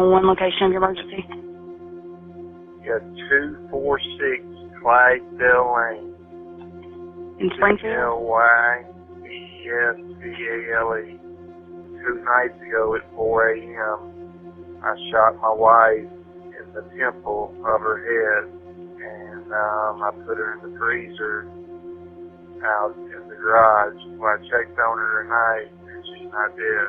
One location of your emergency. Yeah, 246 Clydesdale Lane. In Springfield? Lydesvale. 2 nights ago at 4 a.m., I shot my wife in the temple of her head, and I put her in the freezer out in the garage. Well, I checked on her tonight, and she's not dead.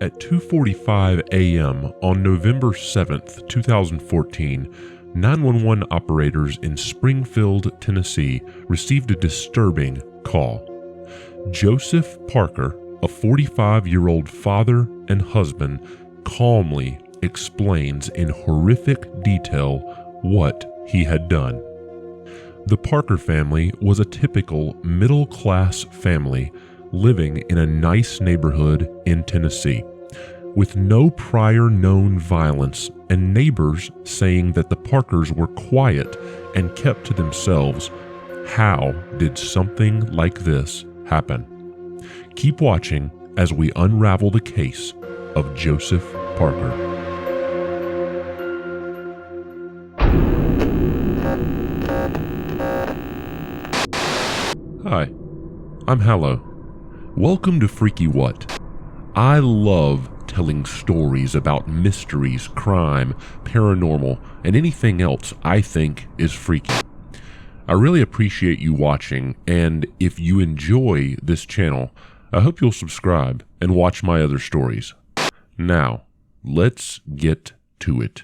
At 2:45 a.m. on November 7th, 2014, 911 operators in Springfield, Tennessee received a disturbing call. Joseph Parker, a 45-year-old father and husband, calmly explains in horrific detail what he had done. The Parker family was a typical middle-class family living in a nice neighborhood in Tennessee, with no prior known violence and neighbors saying that the Parkers were quiet and kept to themselves. How did something like this happen? Keep watching as we unravel the case of Joseph Parker. Hi, I'm Hallow. Welcome to Freaky What. I love telling stories about mysteries, crime, paranormal, and anything else I think is freaky. I really appreciate you watching, and if you enjoy this channel, I hope you'll subscribe and watch my other stories. Now, let's get to it.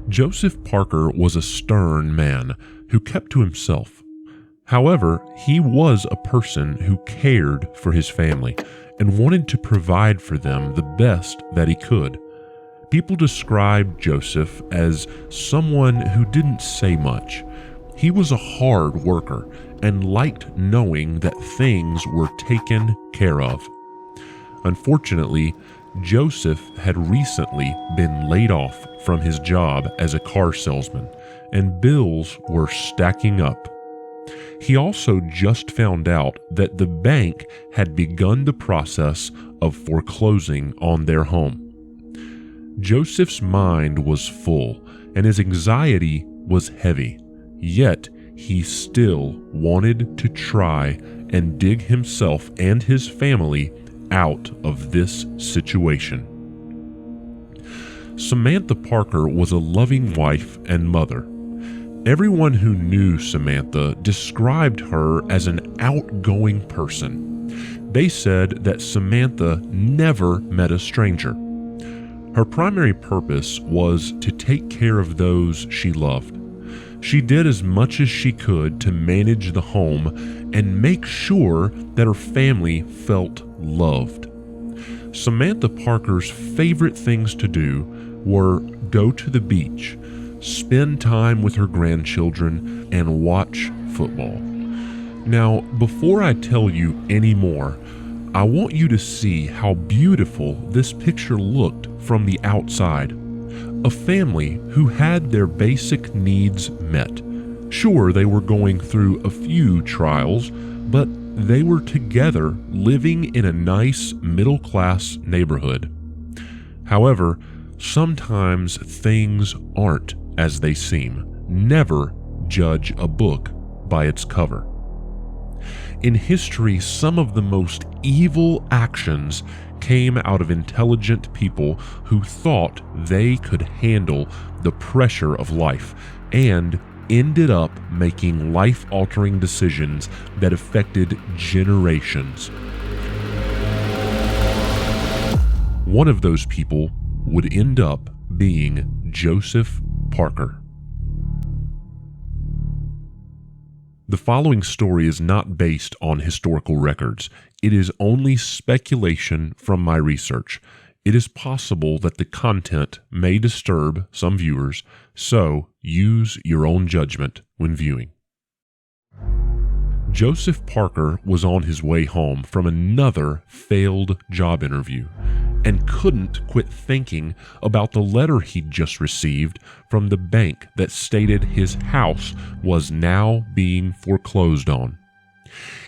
Joseph Parker was a stern man who kept to himself. However, he was a person who cared for his family and wanted to provide for them the best that he could. People described Joseph as someone who didn't say much. He was a hard worker and liked knowing that things were taken care of. Unfortunately, Joseph had recently been laid off from his job as a car salesman, and bills were stacking up. He also just found out that the bank had begun the process of foreclosing on their home. Joseph's mind was full, and his anxiety was heavy, yet he still wanted to try and dig himself and his family out of this situation. Samantha Parker was a loving wife and mother. Everyone who knew Samantha described her as an outgoing person. They said that Samantha never met a stranger. Her primary purpose was to take care of those she loved. She did as much as she could to manage the home and make sure that her family felt loved. Samantha Parker's favorite things to do were go to the beach, spend time with her grandchildren, and watch football. Now, before I tell you any more, I want you to see how beautiful this picture looked from the outside. A family who had their basic needs met. Sure, they were going through a few trials, but they were together living in a nice middle-class neighborhood. However, sometimes things aren't as they seem. Never judge a book by its cover. In history, some of the most evil actions came out of intelligent people who thought they could handle the pressure of life and ended up making life-altering decisions that affected generations. One of those people would end up being Joseph Parker. The following story is not based on historical records. It is only speculation from my research. It is possible that the content may disturb some viewers, so use your own judgment when viewing. Joseph Parker was on his way home from another failed job interview and couldn't quit thinking about the letter he'd just received from the bank that stated his house was now being foreclosed on.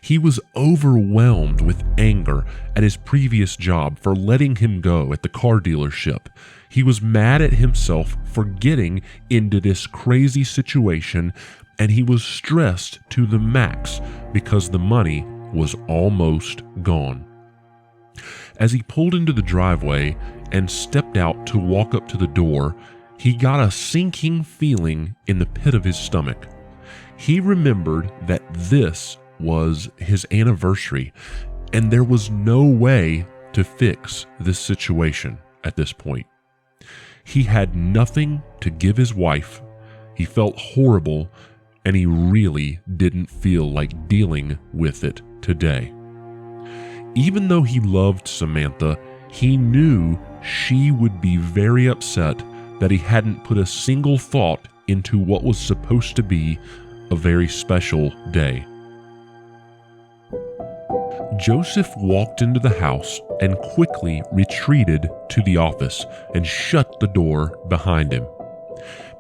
He was overwhelmed with anger at his previous job for letting him go at the car dealership. He was mad at himself for getting into this crazy situation, and he was stressed to the max because the money was almost gone. As he pulled into the driveway and stepped out to walk up to the door, he got a sinking feeling in the pit of his stomach. He remembered that this was his anniversary, and there was no way to fix this situation at this point. He had nothing to give his wife. He felt horrible, and he really didn't feel like dealing with it today. Even though he loved Samantha, he knew she would be very upset that he hadn't put a single thought into what was supposed to be a very special day. Joseph walked into the house and quickly retreated to the office and shut the door behind him.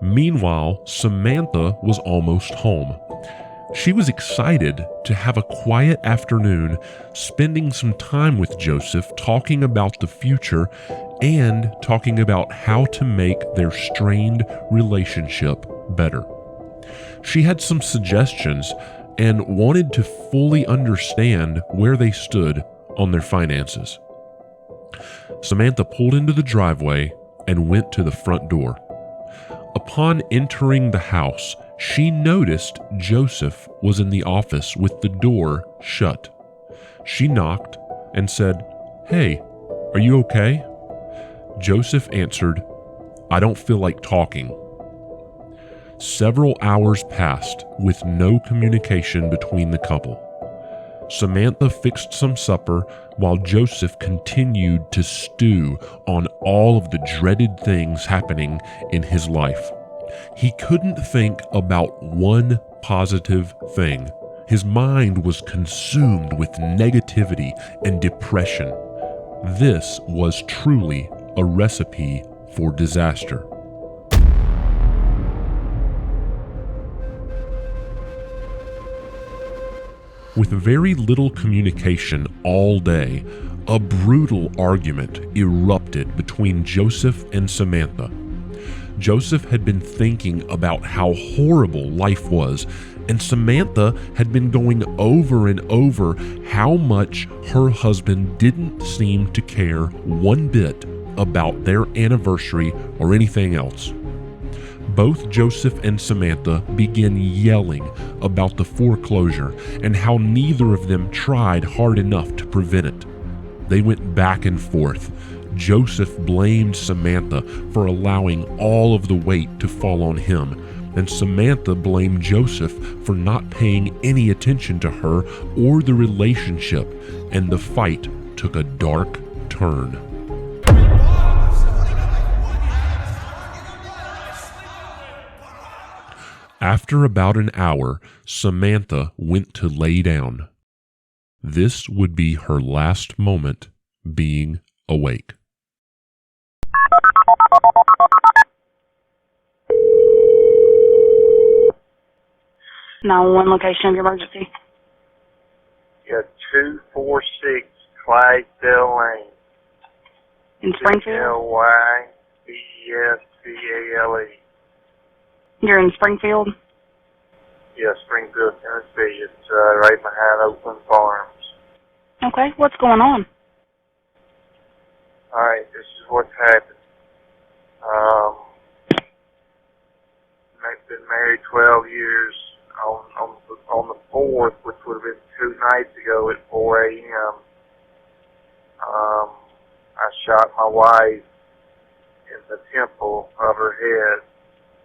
Meanwhile, Samantha was almost home. She was excited to have a quiet afternoon, spending some time with Joseph, talking about the future and talking about how to make their strained relationship better. She had some suggestions and wanted to fully understand where they stood on their finances. Samantha pulled into the driveway and went to the front door. Upon entering the house, she noticed Joseph was in the office with the door shut. She knocked and said, "Hey, are you okay?" Joseph answered, "I don't feel like talking." Several hours passed with no communication between the couple. Samantha fixed some supper while Joseph continued to stew on all of the dreaded things happening in his life. He couldn't think about one positive thing. His mind was consumed with negativity and depression. This was truly a recipe for disaster. With very little communication all day, a brutal argument erupted between Joseph and Samantha. Joseph had been thinking about how horrible life was, and Samantha had been going over and over how much her husband didn't seem to care one bit about their anniversary or anything else. Both Joseph and Samantha began yelling about the foreclosure and how neither of them tried hard enough to prevent it. They went back and forth. Joseph blamed Samantha for allowing all of the weight to fall on him, and Samantha blamed Joseph for not paying any attention to her or the relationship, and the fight took a dark turn. After about an hour, Samantha went to lay down. This would be her last moment being awake. Now, one location of your emergency. Yeah, 246 Clydesdale Lane. In Springfield? Lybesdale. You're in Springfield? Yeah, Springfield, Tennessee. It's right behind Oakland Farms. Okay, what's going on? Alright, this is what's happened. I've been married 12 years. On the 4th, which would have been 2 nights ago at 4 a.m., I shot my wife in the temple of her head.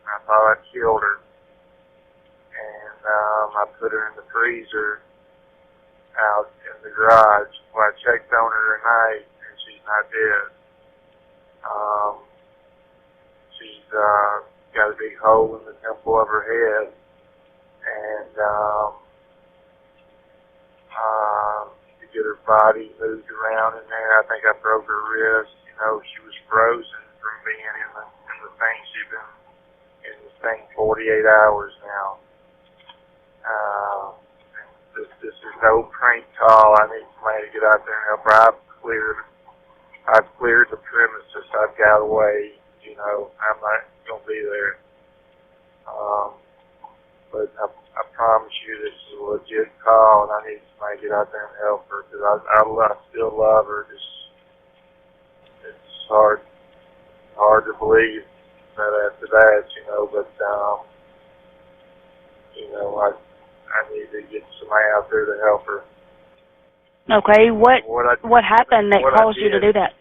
I thought I killed her. And I put her in the freezer out in the garage. Well, I checked on her tonight, and she's not dead. She's got a big hole in the temple of her head. And body moved around in there. I think I broke her wrist. You know, she was frozen from being in the thing. She's been in the thing 48 hours now. This is no prank call. I need somebody to get out there and help her. I've cleared the premises. I've got away. You know, I'm not going to be there. But I promise you this is a legit call, and I need somebody to get out there and help her, because I still love her. It's hard to believe that after that, you know, but, you know, I need to get somebody out there to help her. Okay, what happened that caused you to do that?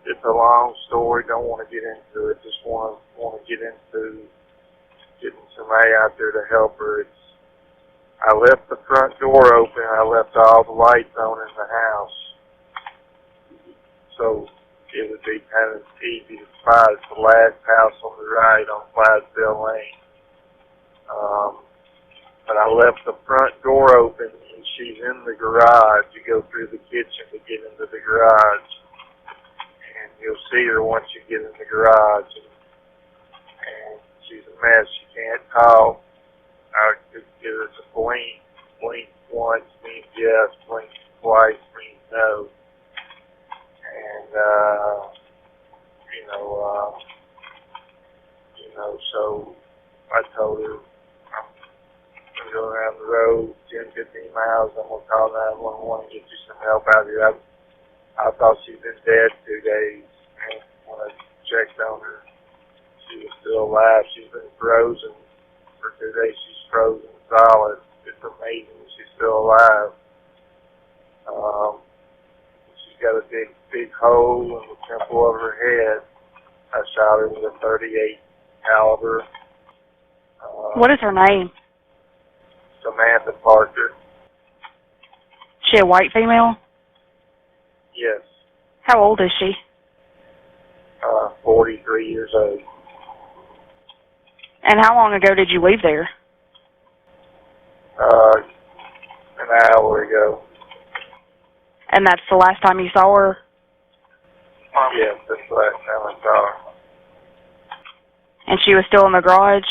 It's a long story. Don't want to get into it. Just want to get into getting somebody out there to help her. I left the front door open. I left all the lights on in the house, so it would be kind of easy to spot. It's the last house on the right on Clydesdale Lane. But I left the front door open, and she's in the garage. You go through the kitchen to get into the garage, and you'll see her once you get in the garage. And she's a mess. She can't talk. I could give her to blink. Blink once means yes. Blink twice means no. And so I told her, I'm going to go around the road 10, 15 miles. I'm going to call 911 and get you some help out here. I thought she'd been dead 2 days, and when I checked on her, she was still alive. She's been frozen for 2 days. She's frozen solid. It's amazing she's still alive. She's got a big hole in the temple of her head. I shot her with a .38 caliber. What is her name? Samantha Parker. She a white female? Yes. How old is she? 43 years old. And how long ago did you leave there? An hour ago. And that's the last time you saw her? Yes, that's the last time I saw her. And she was still in the garage?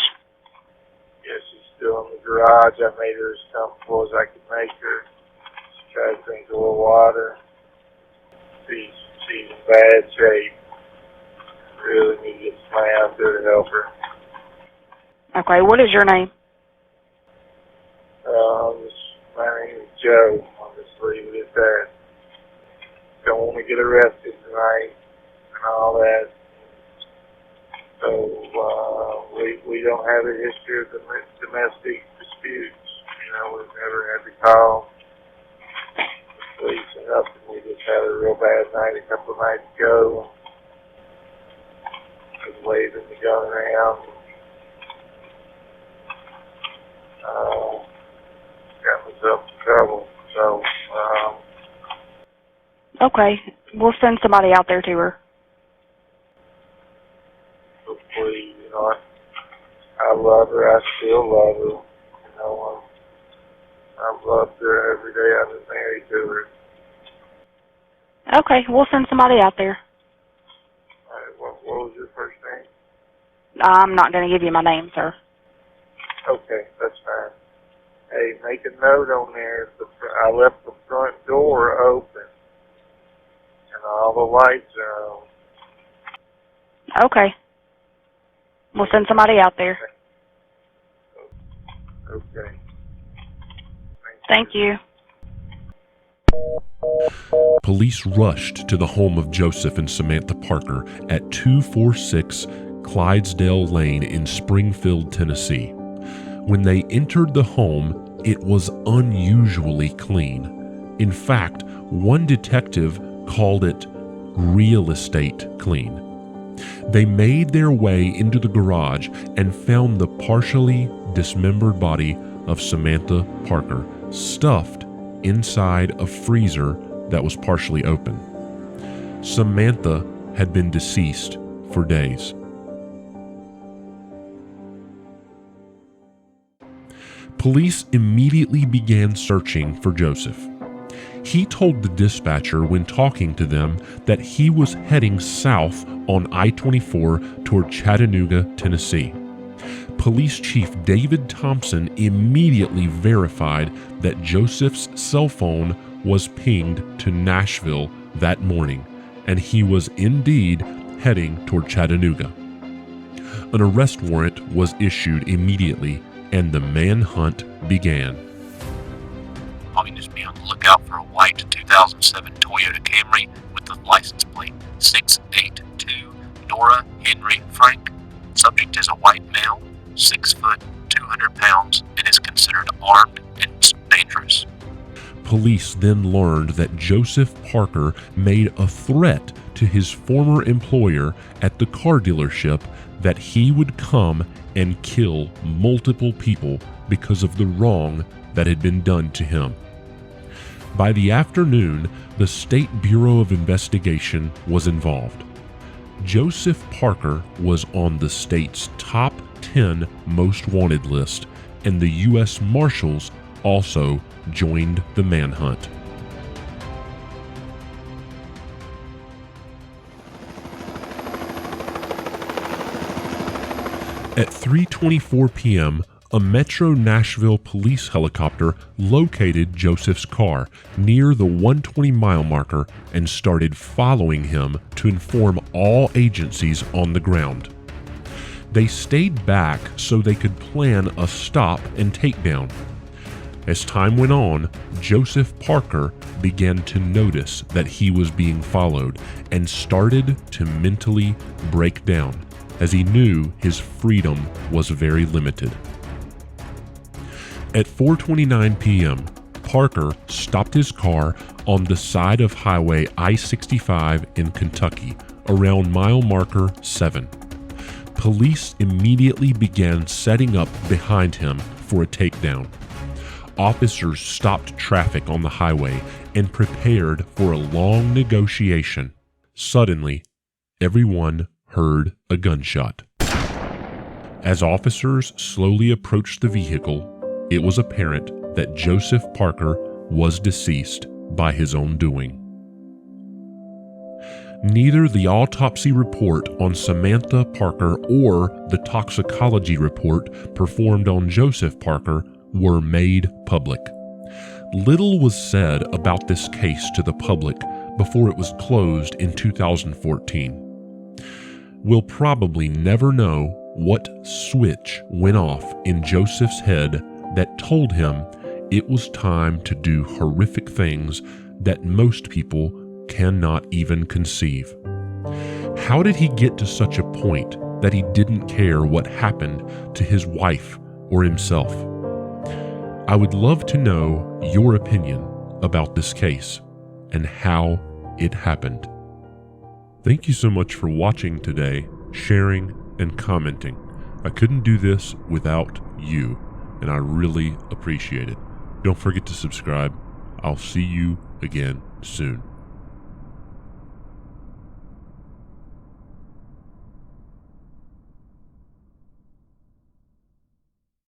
Yes, she's still in the garage. I made her as comfortable as I could make her. She tried to drink a little water. She's in bad shape. Really need to get somebody out there to help her. Okay, what is your name? My name is Joe. I'll just leave it at that. Don't want to get arrested tonight and all that. So we don't have a history of domestic disputes. You know, we've never had to call the police or nothing. We just had a real bad night a couple of nights ago. I was waving the gun around. Got myself in trouble. So, okay, we'll send somebody out there to her. So please, you know, I love her. I still love her. You know, I've loved her every day I've been married to her. Okay, we'll send somebody out there. All right, what was your first name? I'm not going to give you my name, sir. Okay, that's fine. Hey, make a note on there. I left the front door open, and all the lights are on. Okay. We'll send somebody out there. Okay. Thank you. Police rushed to the home of Joseph and Samantha Parker at 246 Clydesdale Lane in Springfield, Tennessee. When they entered the home, it was unusually clean. In fact, one detective called it real estate clean. They made their way into the garage and found the partially dismembered body of Samantha Parker stuffed inside a freezer that was partially open. Samantha had been deceased for days. Police immediately began searching for Joseph. He told the dispatcher when talking to them that he was heading south on I-24 toward Chattanooga, Tennessee. Police Chief David Thompson immediately verified that Joseph's cell phone was pinged to Nashville that morning, and he was indeed heading toward Chattanooga. An arrest warrant was issued immediately, and the manhunt began. Just be on the lookout for a white 2007 Toyota Camry with the license plate 682 Nora Henry Frank. Subject is a white male, 6 foot, 200 pounds, and is considered armed and dangerous. Police then learned that Joseph Parker made a threat to his former employer at the car dealership that he would come and kill multiple people because of the wrong that had been done to him. By the afternoon, the State Bureau of Investigation was involved. Joseph Parker was on the state's top 10 most wanted list, and the U.S. Marshals also joined the manhunt. At 3:24 p.m., a Metro Nashville police helicopter located Joseph's car near the 120-mile marker and started following him to inform all agencies on the ground. They stayed back so they could plan a stop and takedown. As time went on, Joseph Parker began to notice that he was being followed and started to mentally break down, as he knew his freedom was very limited. At 4:29 p.m., Parker stopped his car on the side of Highway I-65 in Kentucky, around mile marker 7. Police immediately began setting up behind him for a takedown. Officers stopped traffic on the highway and prepared for a long negotiation. Suddenly, everyone heard a gunshot. As officers slowly approached the vehicle, it was apparent that Joseph Parker was deceased by his own doing. Neither the autopsy report on Samantha Parker or the toxicology report performed on Joseph Parker were made public. Little was said about this case to the public before it was closed in 2014. We'll probably never know what switch went off in Joseph's head that told him it was time to do horrific things that most people cannot even conceive. How did he get to such a point that he didn't care what happened to his wife or himself? I would love to know your opinion about this case and how it happened. Thank you so much for watching today, sharing, and commenting. I couldn't do this without you, and I really appreciate it. Don't forget to subscribe. I'll see you again soon.